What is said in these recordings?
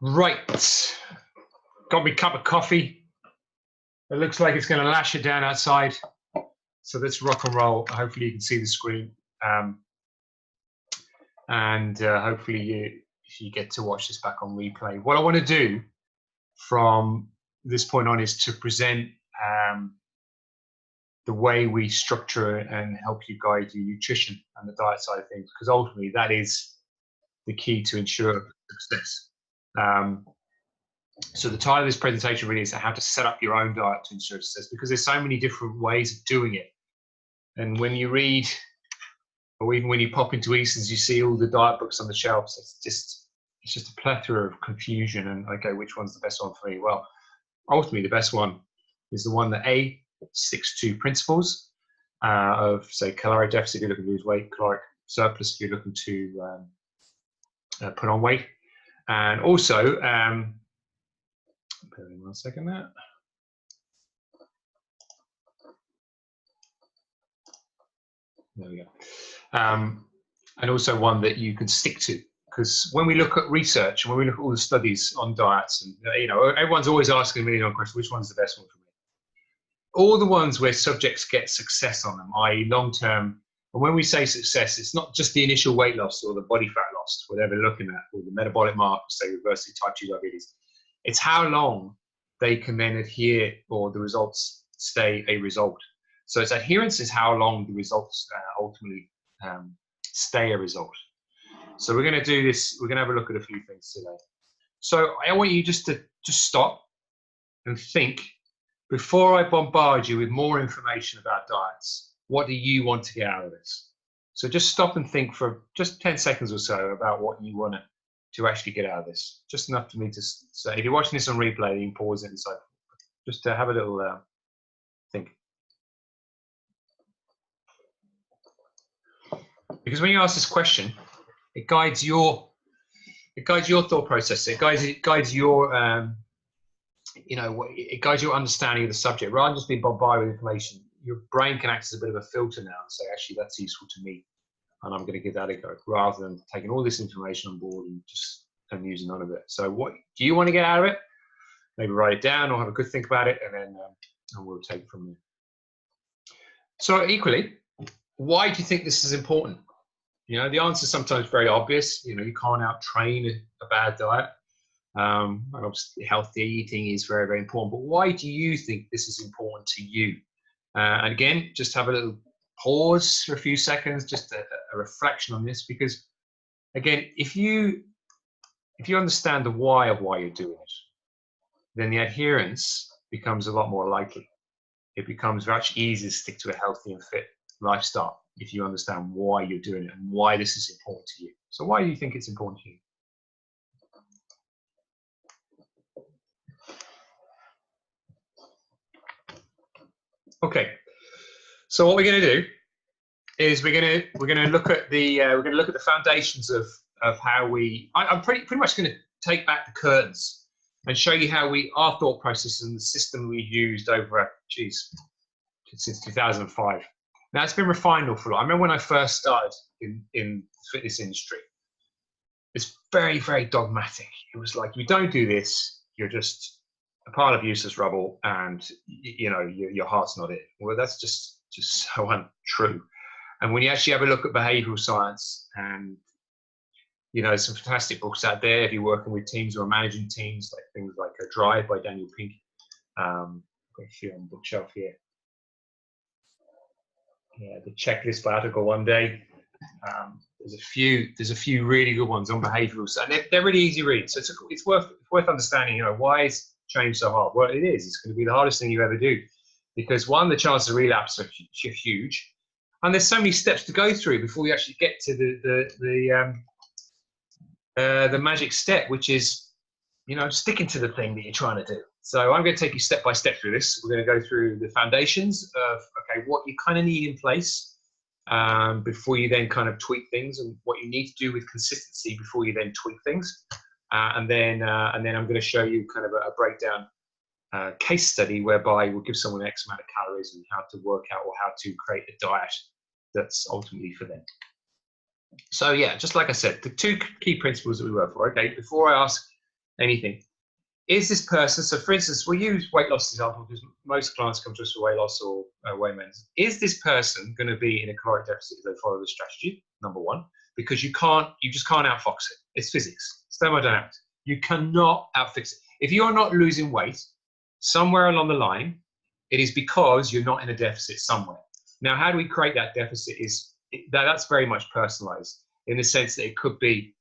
Right, got me a cup of coffee. It looks like it's going to lash it down outside. So let's rock and roll. Hopefully you can see the screen. And hopefully you get to watch this back on replay. What I want to do from this point on is to present the way we structure and help you guide your nutrition and the diet side of things, because ultimately that is the key to ensure success. So the title of this presentation really is how to set up your own diet to ensure success, because there's so many different ways of doing it. And when you read, or even when you pop into Easton's, you see all the diet books on the shelves. It's just a plethora of confusion. And okay, which one's the best one for me? Well, ultimately, the best one is the one that sticks to principles of, say, caloric deficit if you're looking to lose weight, caloric surplus if you're looking to put on weight, and also, bear with me 1 second there. There we go. And also one that you can stick to, because when we look at research and when we look at all the studies on diets, and everyone's always asking a million questions, which one's the best one for me? All the ones where subjects get success on them, i.e. long-term, and when we say success, it's not just the initial weight loss or the body fat loss, whatever they're looking at, or the metabolic markers, say reversing type 2 diabetes. It's how long they can then adhere, or the results stay a result. So its adherence is how long the results ultimately stay a result. So we're going to do this. We're going to have a look at a few things today. So I want you just to stop and think, before I bombard you with more information about diets, what do you want to get out of this? So just stop and think for just 10 seconds or so about what you want to actually get out of this. Just enough for me to say. If you're watching this on replay, you can pause it and so just to have a little think. Because when you ask this question, it guides your thought process. It guides your it guides your understanding of the subject. Rather than just being bombarded with information, your brain can act as a bit of a filter now and say, actually, that's useful to me, and I'm going to give that a go, rather than taking all this information on board and using none of it. So what do you want to get out of it? Maybe write it down or have a good think about it, and then and we'll take it from there. So equally, why do you think this is important? The answer is sometimes very obvious. You can't out-train a bad diet. And obviously healthy eating is very, very important. But why do you think this is important to you? And again, just have a little pause for a few seconds, just a reflection on this, because again, if you understand the why of why you're doing it, then the adherence becomes a lot more likely. It becomes much easier to stick to a healthy and fit lifestyle if you understand why you're doing it and why this is important to you. So why do you think it's important to you? Okay, so what we're going to do is we're going to look at the foundations of how I'm pretty much going to take back the curtains and show you how our thought process and the system we've used over since 2005. Now it's been refined awful lot. I remember when I first started in the fitness industry, it's very, very dogmatic. It was like, you don't do this, you're just a pile of useless rubble, and your heart's not it. Well, that's just so untrue. And when you actually have a look at behavioral science, and some fantastic books out there if you're working with teams or managing teams, like things like Drive by Daniel Pink. I've got a few on the bookshelf here. Yeah, the Checklist by How to Go One Day. There's a few really good ones on behavioural, and they're really easy reads. So it's worth understanding. Why is change so hard? Well, it is. It's going to be the hardest thing you ever do, because one, the chances of relapse are huge, and there's so many steps to go through before you actually get to the magic step, which is sticking to the thing that you're trying to do. So I'm going to take you step by step through this. We're going to go through the foundations of what you kind of need in place before you then kind of tweak things, and what you need to do with consistency before you then tweak things. And then I'm going to show you kind of a breakdown case study whereby we'll give someone X amount of calories and how to work out or how to create a diet that's ultimately for them. So yeah, just like I said, the two key principles that we work for. Okay, before I ask anything. Is this person, so for instance, we'll use weight loss example because most clients come to us for weight loss or weight maintenance. Is this person going to be in a caloric deficit if they follow the strategy? Number one, because you just can't outfox it. It's physics, it's thermodynamics. You cannot outfix it. If you're not losing weight, somewhere along the line, it is because you're not in a deficit somewhere. Now, how do we create that deficit? That's very much personalized in the sense that it could be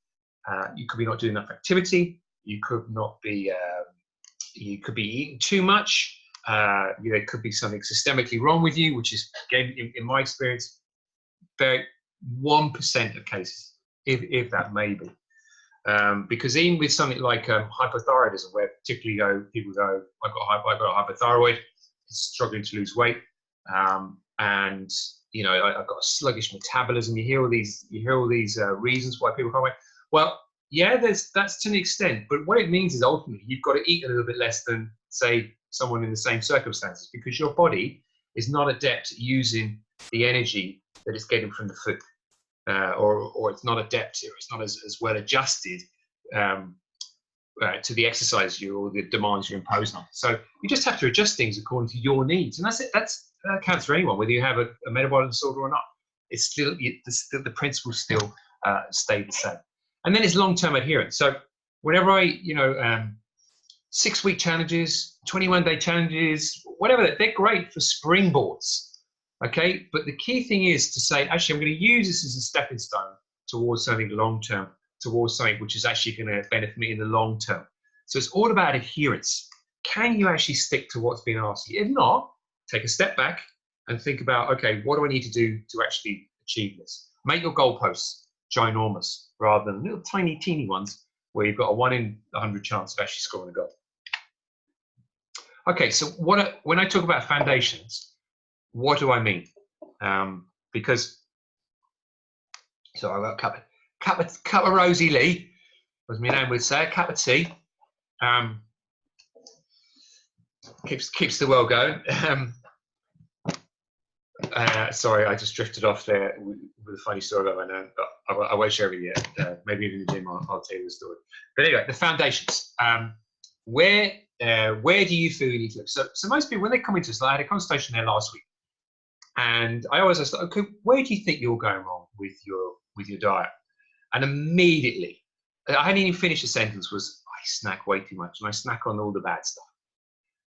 you could be not doing enough activity. You could not be. You could be eating too much. There could be something systemically wrong with you, which is, again, in my experience, about 1% of cases, if that may be. Because even with something like hypothyroidism, where particularly people go, I've got hypothyroid, struggling to lose weight, and I've got a sluggish metabolism. You hear all these reasons why people can't wait. Well, yeah, that's to an extent, but what it means is ultimately you've got to eat a little bit less than, say, someone in the same circumstances, because your body is not adept at using the energy that it's getting from the food, or it's not adept, or it's not as well adjusted to the exercise or the demands you're imposing on. So you just have to adjust things according to your needs, and that's it. That counts for anyone, whether you have a metabolic disorder or not. It's still the principles still stay the same. And then it's long-term adherence. So whenever 6-week challenges, 21-day challenges, whatever, they're great for springboards. Okay, but the key thing is to say, actually, I'm going to use this as a stepping stone towards something long-term, towards something which is actually going to benefit me in the long term. So it's all about adherence. Can you actually stick to what's been asked? If not, take a step back and think about, okay, what do I need to do to actually achieve this? Make your goalposts ginormous rather than little tiny, teeny ones where you've got a 1 in 100 chance of actually scoring a goal. Okay, so when I talk about foundations, what do I mean? Because, so I've got a cup of Rosie Lee, as my name would say, a cup of tea. Keeps the world going. Sorry, I just drifted off there with a funny story about my name, but I won't share it yet. Maybe in the gym I'll tell you the story. But anyway, the foundations. Where do you feel you need to look? So most people, when they come into us, I had a consultation there last week, and I always ask, okay, where do you think you're going wrong with your diet? And immediately, I hadn't even finished the sentence, was I snack way too much, and I snack on all the bad stuff.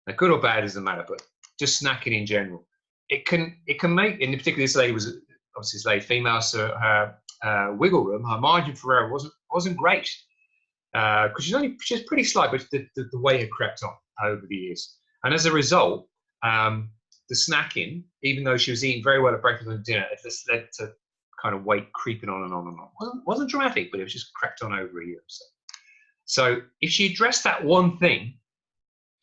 Now, good or bad doesn't matter, but just snacking in general. It can make, in particular, this lady was obviously this lady female, so her wiggle room, her margin for error wasn't great, because she's pretty slight, but the weight had crept on over the years, and as a result, the snacking, even though she was eating very well at breakfast and dinner, it just led to kind of weight creeping on and on and on. Wasn't dramatic, but it was just crept on over a year or so. So if she addressed that one thing,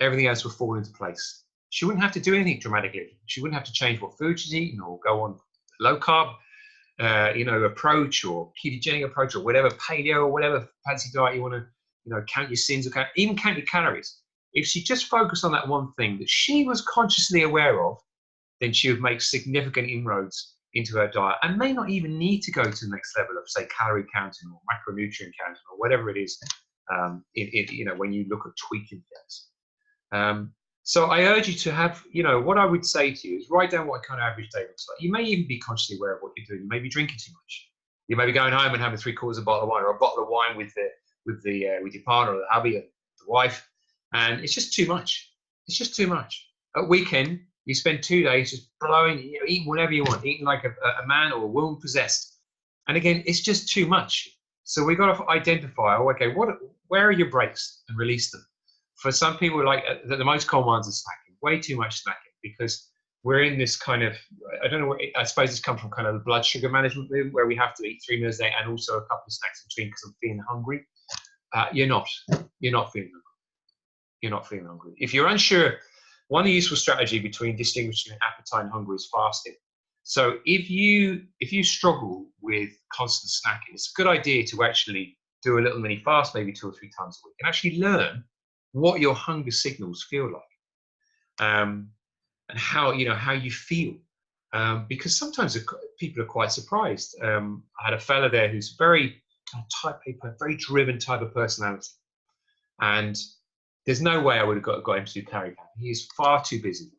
everything else would fall into place. She wouldn't have to do anything dramatically. She wouldn't have to change what food she's eating or go on low carb, approach or ketogenic approach or whatever, paleo or whatever fancy diet you want to, count your sins or even count your calories. If she just focused on that one thing that she was consciously aware of, then she would make significant inroads into her diet and may not even need to go to the next level of, say, calorie counting or macronutrient counting or whatever it is, when you look at tweaking things. So I urge you to have, what I would say to you is write down what a kind of average day looks like. You may even be consciously aware of what you're doing. You may be drinking too much. You may be going home and having 3/4 of a bottle of wine, or a bottle of wine with your partner or the hubby or the wife, and it's just too much. It's just too much. At weekend, you spend 2 days just blowing, eating whatever you want, eating like a man or a woman possessed. And again, it's just too much. So we've got to identify, where are your breaks, and release them. For some people, the most common ones are snacking, way too much snacking, because we're in this kind of, I don't know, I suppose it's come from kind of the blood sugar management movement where we have to eat 3 meals a day and also a couple of snacks in between because I'm feeling hungry. You're not feeling hungry. You're not feeling hungry. If you're unsure, one useful strategy between distinguishing appetite and hunger is fasting. So if you struggle with constant snacking, it's a good idea to actually do a little mini fast, maybe 2 or 3 times a week, and actually learn what your hunger signals feel like, and how you feel, because sometimes people are quite surprised. I had a fella there who's very type A, very driven type of personality, And there's no way I would have got him to do carry camp. He is far too busy,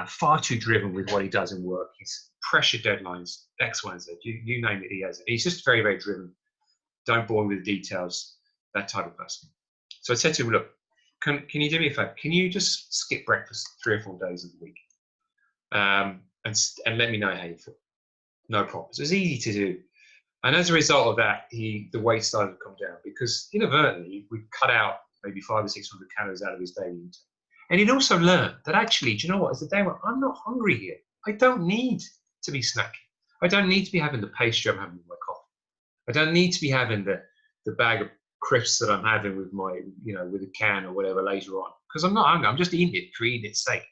far too driven with what he does in work. He's pressure deadlines, X, Y, and Z. You name it, he has it. He's just very, very driven. Don't bore him with the details, that type of person. So I said to him, look, can you do me a favor? Can you just skip breakfast 3 or 4 days of the week? And let me know how you feel. No problems. It was easy to do. And as a result of that, the weight started to come down, because inadvertently we cut out maybe 500 or 600 calories out of his daily intake. And he'd also learned that actually, do you know what? As the day went, I'm not hungry here. I don't need to be snacking. I don't need to be having the pastry I'm having with my coffee. I don't need to be having the bag of crisps that I'm having with my, with a can or whatever later on, because I'm not hungry. I'm just eating it for eating its sake.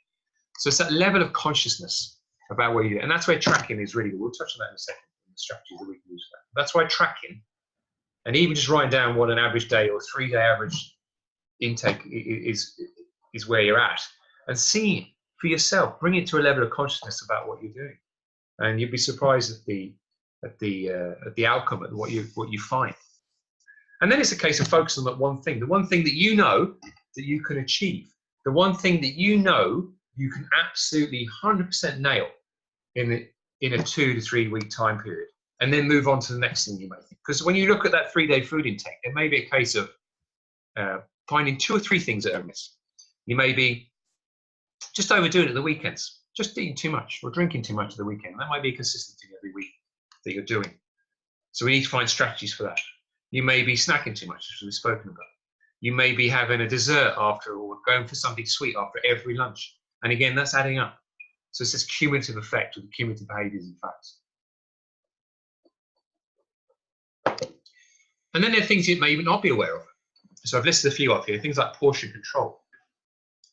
So it's that level of consciousness about what you do. And that's where tracking is really good. We'll touch on that in a second, the strategies that we can use for that. That's why tracking, and even just writing down what an average day or 3-day average intake is where you're at, and seeing it for yourself, bring it to a level of consciousness about what you're doing, and you'd be surprised at the outcome, at what you find. And then it's a case of focusing on that one thing, the one thing that you know that you can achieve, the one thing that you know you can absolutely 100% nail in a 2 to 3 week time period, and then move on to the next thing you may think. Because when you look at that 3-day food intake, it may be a case of finding 2 or 3 things that are missed. You may be just overdoing it at the weekends, just eating too much or drinking too much at the weekend. That might be a consistent thing every week that you're doing. So we need to find strategies for that. You may be snacking too much, as we've spoken about. You may be having a dessert after, or going for something sweet after every lunch. And again, that's adding up. So it's this cumulative effect of the cumulative behaviors and facts. And then there are things you may not be aware of. So I've listed a few up here, things like portion control.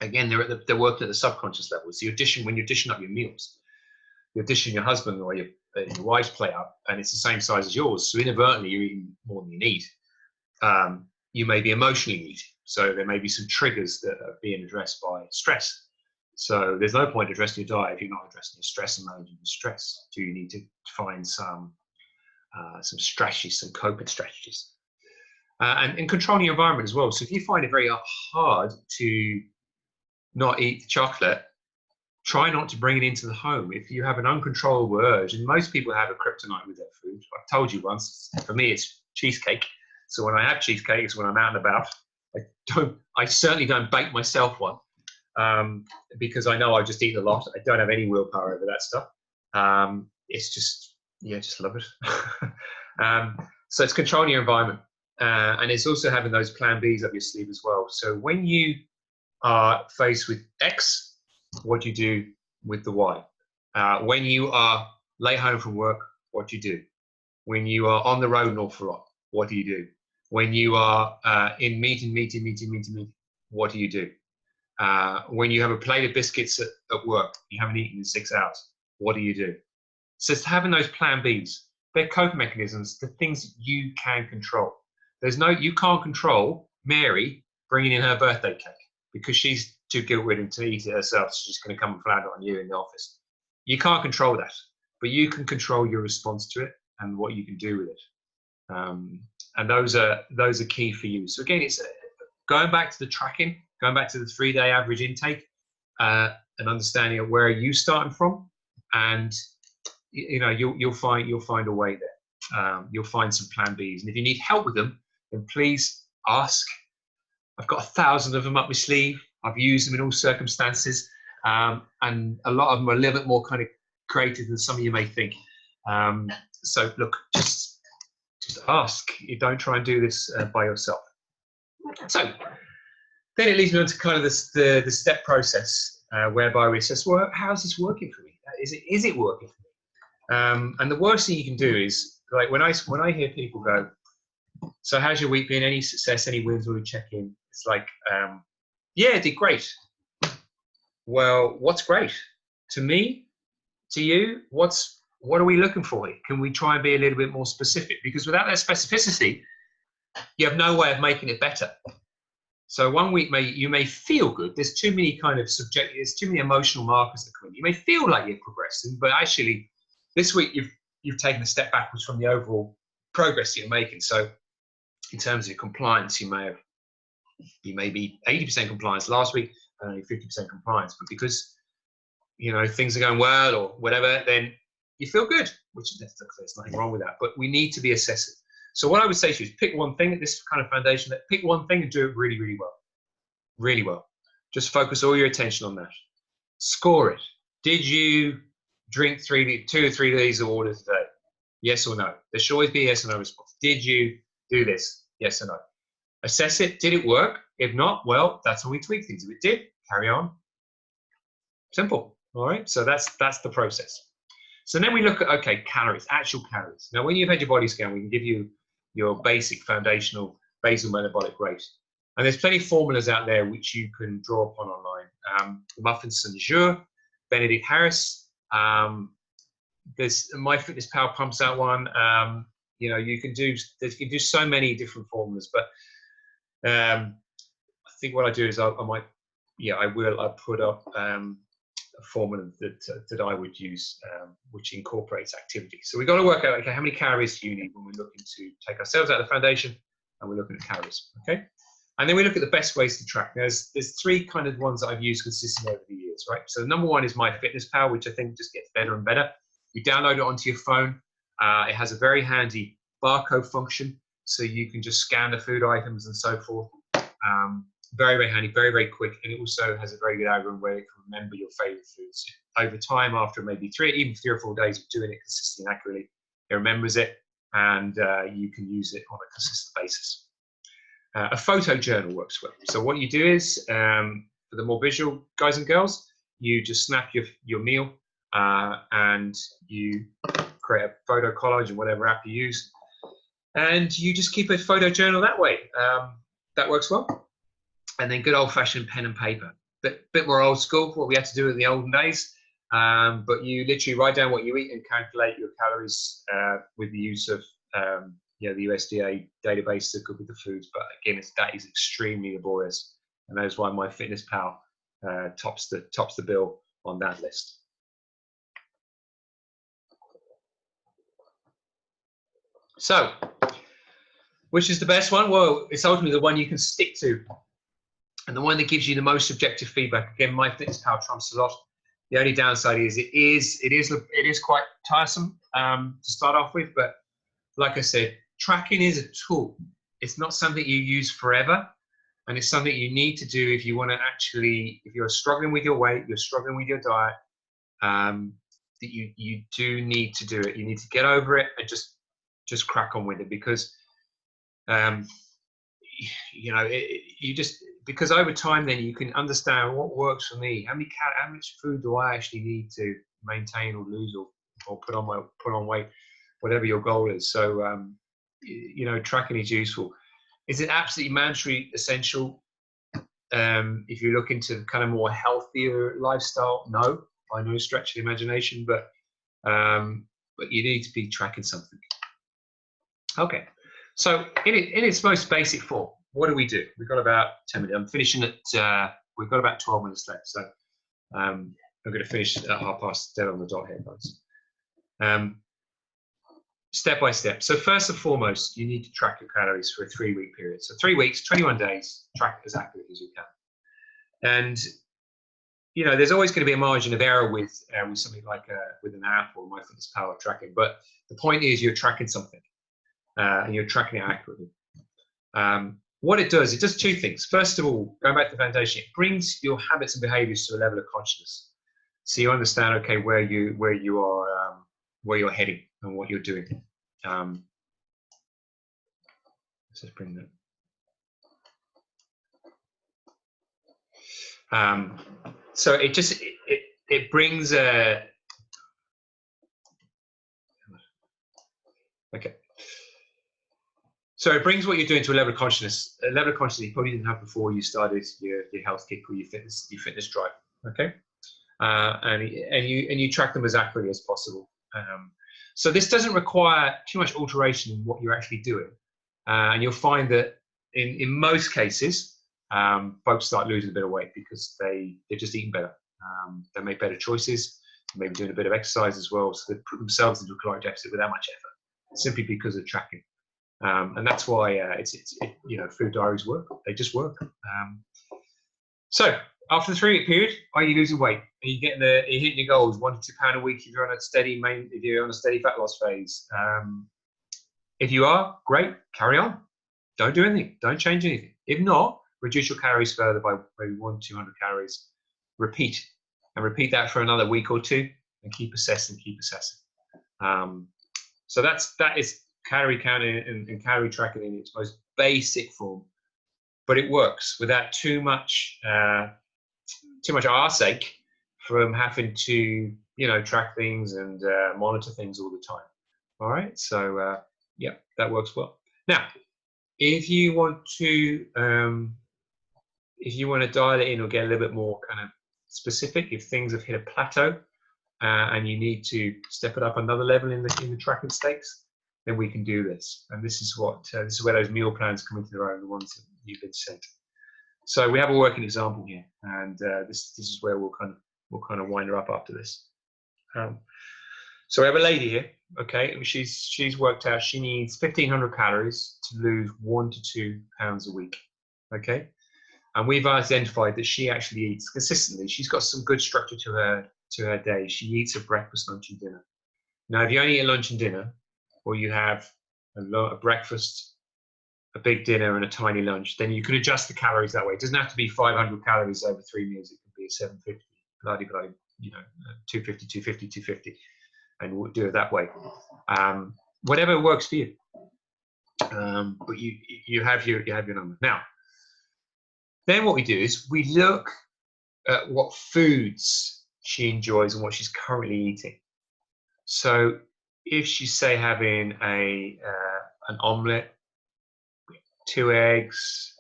Again, they're working at the subconscious level. So when you're dishing up your meals, you're dishing your husband or your wife's plate up, and it's the same size as yours. So inadvertently, you're eating more than you need. You may be emotionally eating. So there may be some triggers that are being addressed by stress. So there's no point addressing your diet if you're not addressing your stress and managing your stress. Do you need to find some strategies, some coping strategies? And controlling your environment as well. So if you find it very hard to not eat the chocolate, try not to bring it into the home. If you have an uncontrollable urge, and most people have a kryptonite with their food. I've told you once, for me it's cheesecake. So when I have cheesecake, it's when I'm out and about. I certainly don't bake myself one, because I know I've just eaten a lot. I don't have any willpower over that stuff. It's just, just love it. So it's controlling your environment. And it's also having those plan Bs up your sleeve as well. So when you are faced with X, what do you do with the Y? When you are late home from work, what do you do? When you are on the road an awful lot, what do you do? When you are in meeting, what do you do? When you have a plate of biscuits at work, you haven't eaten in 6 hours, what do you do? So it's having those plan Bs. They're coping mechanisms, the things you can control. You can't control Mary bringing in her birthday cake because she's too guilt-ridden to eat it herself. So she's going to come and flounder on you in the office. You can't control that, but you can control your response to it and what you can do with it. And those are key for you. So again, it's going back to the tracking, going back to the 3-day average intake, and understanding of where are you starting from, and you'll find a way there. You'll find some plan Bs, and if you need help with them, then please ask. I've got 1,000 of them up my sleeve. I've used them in all circumstances, and a lot of them are a little bit more kind of creative than some of you may think. So look, just ask. You don't try and do this by yourself. So then it leads me on to kind of the step process whereby we assess, well, how's this working for me? Is it working for me? And the worst thing you can do is, like, when I hear people go, so how's your week been? Any success? Any wins? When we check in, it's like, yeah, I did great. Well, what's great? To me, to you, what are we looking for here? Can we try and be a little bit more specific? Because without that specificity, you have no way of making it better. So one week you may feel good. There's too many kind of there's too many emotional markers that come in. You may feel like you're progressing, but actually this week you've taken a step backwards from the overall progress you're making. So in terms of your compliance, you may have You may be 80% compliance last week and only 50% compliance, but because things are going well or whatever, then you feel good, which is there's nothing wrong with that. But we need to be assessing. So what I would say to you is pick one thing at this kind of foundation. Pick one thing and do it really, really well. Really well. Just focus all your attention on that. Score it. Did you drink 2 or 3 liters of water today? Yes or no? There should always be a yes or no response. Did you do this? Yes or no? Assess it. Did it work? If not, well, that's when we tweak things. If it did, carry on. Simple. All right. So that's the process. So then we look at, okay, calories, actual calories. Now, when you've had your body scan, we can give you your basic foundational basal metabolic rate. And there's plenty of formulas out there which you can draw upon online. Muffin-St. Benedict Harris. There's MyFitnessPal pumps out one. You can do so many different formulas, but I think what I do is I will put up a formula that I would use, which incorporates activity. So we've got to work out, okay, how many calories do you need when we're looking to take ourselves out of the foundation and we're looking at calories, okay? And then we look at the best ways to track. There's 3 kind of ones that I've used consistently over the years, right? So number 1 is MyFitnessPal, which I think just gets better and better. You download it onto your phone. It has a very handy barcode function, so you can just scan the food items and so forth. Very, very handy, very, very quick. And it also has a very good algorithm where it can remember your favorite foods. Over time, after maybe 3 or 4 days of doing it consistently and accurately, it remembers it, and you can use it on a consistent basis. A photo journal works well. So what you do is, for the more visual guys and girls, you just snap your meal and you create a photo collage in whatever app you use, and you just keep a photo journal that way. That works well. And then good old-fashioned pen and paper. Bit more old school, what we had to do in the olden days. But you literally write down what you eat and calculate your calories with the use of the USDA database to cook with the foods. But again, that is extremely laborious, and that is why MyFitnessPal tops the bill on that list. So, which is the best one? Well, it's ultimately the one you can stick to, and the one that gives you the most objective feedback. Again, MyFitnessPal trumps a lot. The only downside is it is quite tiresome to start off with, but like I said, tracking is a tool. It's not something you use forever, and it's something you need to do if you want to actually, if you're struggling with your weight, you're struggling with your diet, that you do need to do it. You need to get over it and just crack on with it, because because over time then you can understand what works for me. How much food do I actually need to maintain or lose or put on weight, whatever your goal is. So tracking is useful. Is it absolutely mandatory, essential? If you're looking to kind of more healthier lifestyle, no, by no stretch of the imagination, but you need to be tracking something. Okay, so in its most basic form, what do we do? We've got about 10 minutes. I'm finishing at, we've got about 12 minutes left. So I'm going to finish at 10:30 on the dot here, guys. Step by step. So first and foremost, you need to track your calories for a 3-week period. So 3 weeks, 21 days, track it as accurately as you can. And, there's always going to be a margin of error with something like with an app or MyFitnessPal tracking. But the point is you're tracking something and you're tracking it accurately. What it does 2 things. First of all, going back to the foundation, it brings your habits and behaviors to a level of consciousness. So you understand, okay, where you are, where you're heading and what you're doing. Let's just bring that. So it brings a, okay. So it brings what you're doing to a level of consciousness you probably didn't have before you started your health kick or your fitness drive. Okay, and you track them as accurately as possible. So this doesn't require too much alteration in what you're actually doing, and you'll find that in most cases, folks start losing a bit of weight because they're just eating better. They make better choices, maybe doing a bit of exercise as well, so they put themselves into a caloric deficit without much effort, simply because of tracking. And that's why food diaries work. They just work. So after the 3-week period, are you losing weight? Are you hitting your goals, 1 to 2 pound a week if you're on a steady fat loss phase? If you are, great, carry on. Don't do anything. Don't change anything. If not, reduce your calories further by maybe 100-200 calories. Repeat that for another week or two, and keep assessing. So that is calorie counting and calorie tracking in its most basic form, but it works without too much arse ache from having to track things and monitor things all the time. All right, so yeah, that works well. Now, if you want to dial it in or get a little bit more kind of specific, if things have hit a plateau and you need to step it up another level in the tracking stakes, then we can do this. And this is where those meal plans come into their own, the ones that you've been sent. So we have a working example here, and this is where we'll kind of wind her up after this. So we have a lady here, okay, and she's worked out she needs 1,500 calories to lose 1 to 2 pounds a week, okay, and we've identified that she actually eats consistently. She's got some good structure to her day. She eats a breakfast, lunch, and dinner. Now, if you only eat a lunch and dinner, or you have a breakfast, a big dinner, and a tiny lunch, then you can adjust the calories that way. It doesn't have to be 500 calories over 3 meals. It could be 750, 250, 250, 250, and we'll do it that way. Whatever works for you. But you have your number. Now, then what we do is we look at what foods she enjoys and what she's currently eating. So if she's, say, having an omelette, 2 eggs,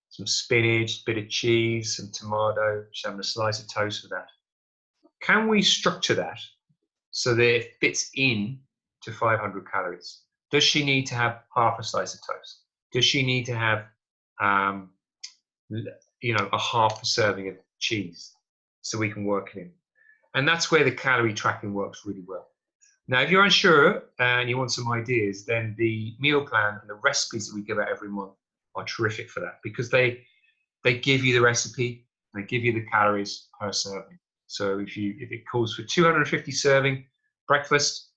some spinach, bit of cheese, some tomato, she's having a slice of toast with that. Can we structure that so that it fits in to 500 calories? Does she need to have half a slice of toast? Does she need to have, a half a serving of cheese so we can work it in? And that's where the calorie tracking works really well. Now, if you're unsure and you want some ideas, then the meal plan and the recipes that we give out every month are terrific for that, because they give you the recipe, they give you the calories per serving. So if it calls for 250 serving breakfast,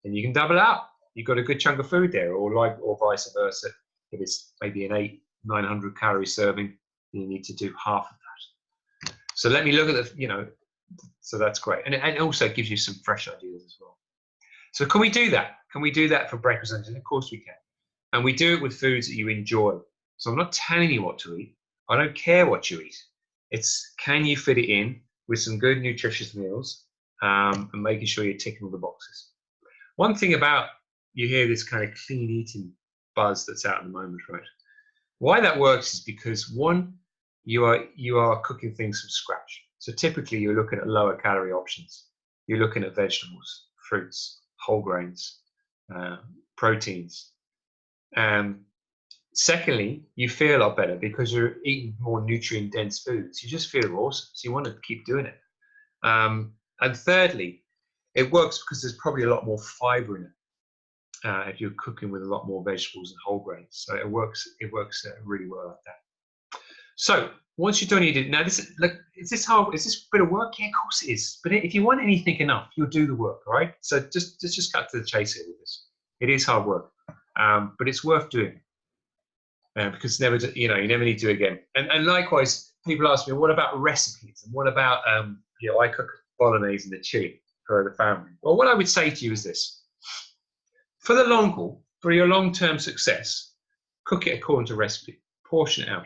then you can double it up. You've got a good chunk of food there, or vice versa. If it's maybe an 900 calorie serving, you need to do half of that. So let me look at so that's great. And it also gives you some fresh ideas as well. So can we do that? Can we do that for breakfast? And of course we can. And we do it with foods that you enjoy. So I'm not telling you what to eat. I don't care what you eat. It's, can you fit it in with some good nutritious meals and making sure you're ticking all the boxes. One thing about, you hear this kind of clean eating buzz that's out at the moment, right? Why that works is because, one, you are cooking things from scratch. So typically you're looking at lower calorie options. You're looking at vegetables, fruits, whole grains, proteins. Secondly, you feel a lot better because you're eating more nutrient dense foods. You just feel awesome, so you want to keep doing it. And thirdly, it works because there's probably a lot more fiber in it if you're cooking with a lot more vegetables and whole grains. So it works really well like that. So once you're done eating, now is this hard? Is this a bit of work? Yeah, of course it is. But if you want anything enough, you'll do the work, all right? So just cut to the chase here with this. It is hard work, but it's worth doing. Because you never need to do it again. And likewise, people ask me, what about recipes? And what about, I cook bolognese and the chili for the family. Well, what I would say to you is this. For the long haul, for your long-term success, cook it according to recipe. Portion it out.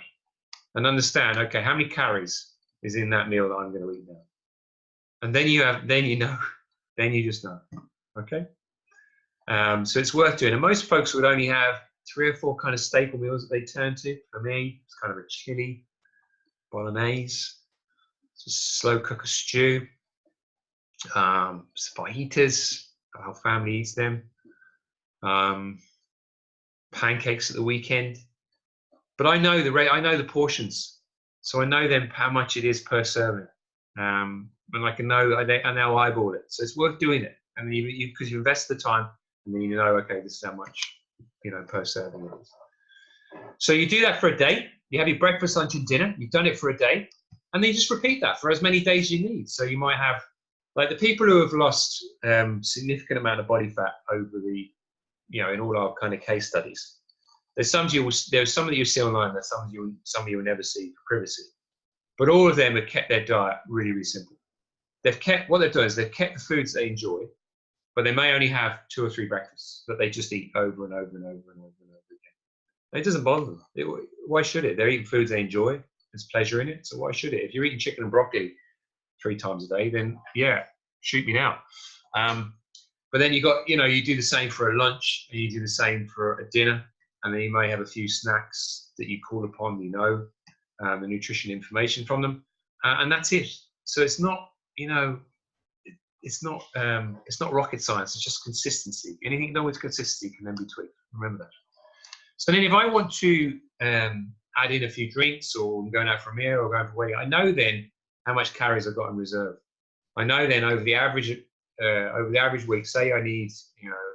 And understand, okay, how many calories is in that meal that I'm going to eat now? And then you just know, okay? So it's worth doing. And most folks would only have 3 or 4 kind of staple meals that they turn to. For me, it's kind of a chili, bolognese, some slow cooker stew, fajitas, the whole family eats them, pancakes at the weekend. But I know the portions, so I know then how much it is per serving, and I now eyeball it. So it's worth doing it, and because you invest the time, and then you know, okay, this is how much per serving it is. So you do that for a day. You have your breakfast, lunch, and dinner. You've done it for a day, and then you just repeat that for as many days as you need. So you might have, like the people who have lost significant amount of body fat over the, in all our kind of case studies. There's some that you see online. There's some you will never see for privacy. But all of them have kept their diet really, really simple. What they've done is they've kept the foods they enjoy, but they may only have 2 or 3 breakfasts that they just eat over and over and over and over and over again. And it doesn't bother them. Why should it? They're eating foods they enjoy. There's pleasure in it. So why should it? If you're eating chicken and broccoli 3 times a day, then yeah, shoot me now. But then you do the same for a lunch, and you do the same for a dinner, and then you may have a few snacks that you call upon, the nutrition information from them, and that's it. So it's not, it's not rocket science. It's just consistency. Anything done with consistency can then be tweaked. Remember that. So then, if I want to add in a few drinks, or I'm going out for a meal, or going for a wedding, I know then how much calories I've got in reserve. I know then over the average week, say I need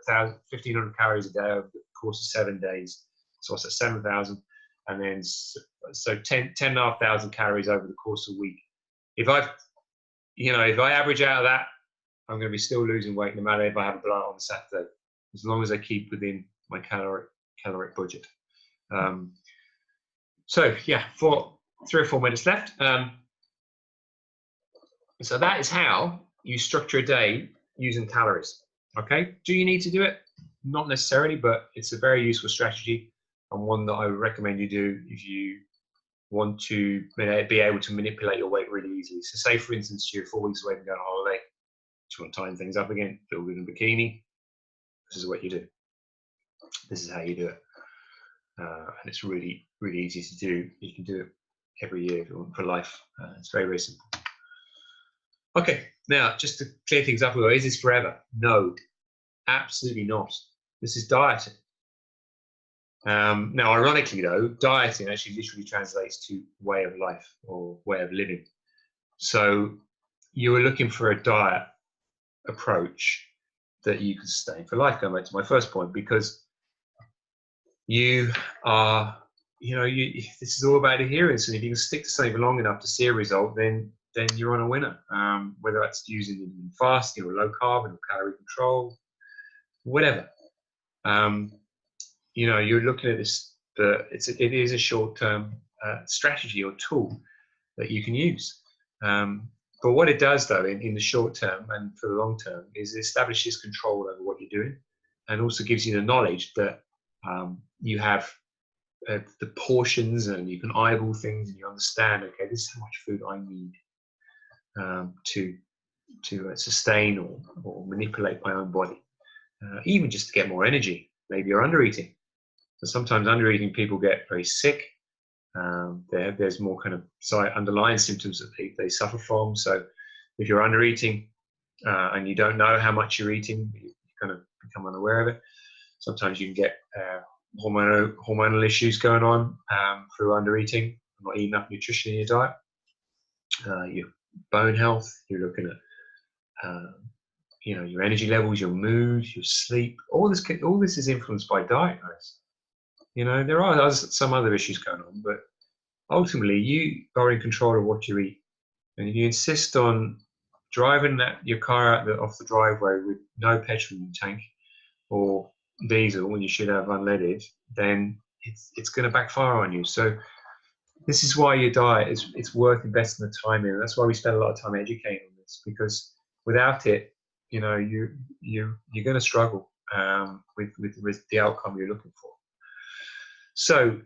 1,500 calories a day over the course of 7 days. So what's that, 7,000, and then so 10,500 calories over the course of a week. If I average out of that, I'm going to be still losing weight no matter if I have a blowout on a Saturday, as long as I keep within my caloric budget. So yeah, for 3 or 4 minutes left. So that is how you structure a day using calories. Okay, do you need to do it? Not necessarily, but it's a very useful strategy, and one that I would recommend you do if you want to be able to manipulate your weight really easily. So say, for instance, you're 4 weeks away from going on holiday. Do you want to tighten things up again, build in a bikini? This is what you do. This is how you do it. And it's really, really easy to do. You can do it every year for life. It's very, very simple. Okay, now just to clear things up, is this forever? No, absolutely not. This is dieting. Now, ironically though, dieting actually literally translates to way of life or way of living. So you were looking for a diet approach that you can sustain for life, going back to my first point, because you are, this is all about adherence, and if you can stick to something long enough to see a result, then you're on a winner. Whether that's using fasting or low carb or calorie control, whatever. You're looking at this, but it is a short-term strategy or tool that you can use. But what it does, though, in the short term and for the long term, is it establishes control over what you're doing, and also gives you the knowledge that you have the portions, and you can eyeball things, and you understand, okay, this is how much food I need to sustain or manipulate my own body, even just to get more energy. Maybe you're under eating. So sometimes under eating people get very sick. There's more kind of underlying symptoms that they suffer from. So if you're under eating and you don't know how much you're eating, you kind of become unaware of it. Sometimes you can get hormonal issues going on through under eating, not eating enough nutrition in your diet. Your bone health, you're looking at your energy levels, your mood, your sleep. All this is influenced by diet, guys. There are some other issues going on, but ultimately you are in control of what you eat. And if you insist on driving your car out off the driveway with no petrol in the tank or diesel when you should have unleaded, then it's going to backfire on you. So this is why your diet it's worth investing the time in. That's why we spend a lot of time educating on this, because without it, you're going to struggle with the outcome you're looking for. So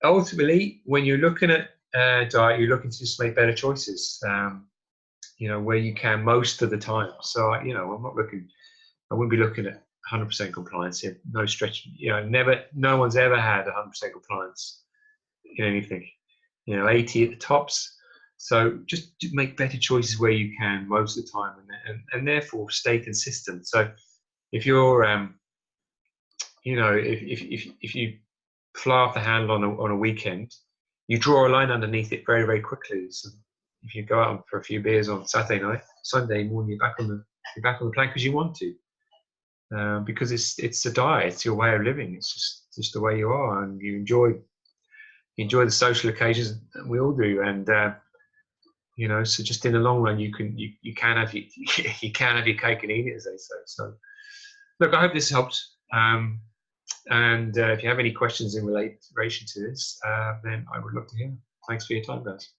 ultimately, when you're looking at diet, you're looking to just make better choices, where you can most of the time. So, I wouldn't be looking at 100% compliance here. No stretch, no one's ever had 100% compliance in anything, 80 at the tops. So just make better choices where you can most of the time, and therefore stay consistent. So if you're, if you fly off the handle on a weekend, you draw a line underneath it very, very quickly. So if you go out for a few beers on Saturday night, Sunday morning you're back on the plane because you want to. because it's a diet, it's your way of living. It's just the way you are, and you enjoy the social occasions. We all do, and so just in the long run, you can have you can have your cake and eat it, as they say. So, look, I hope this helped. And if you have any questions in relation to this, then I would love to hear. Thanks for your time, guys.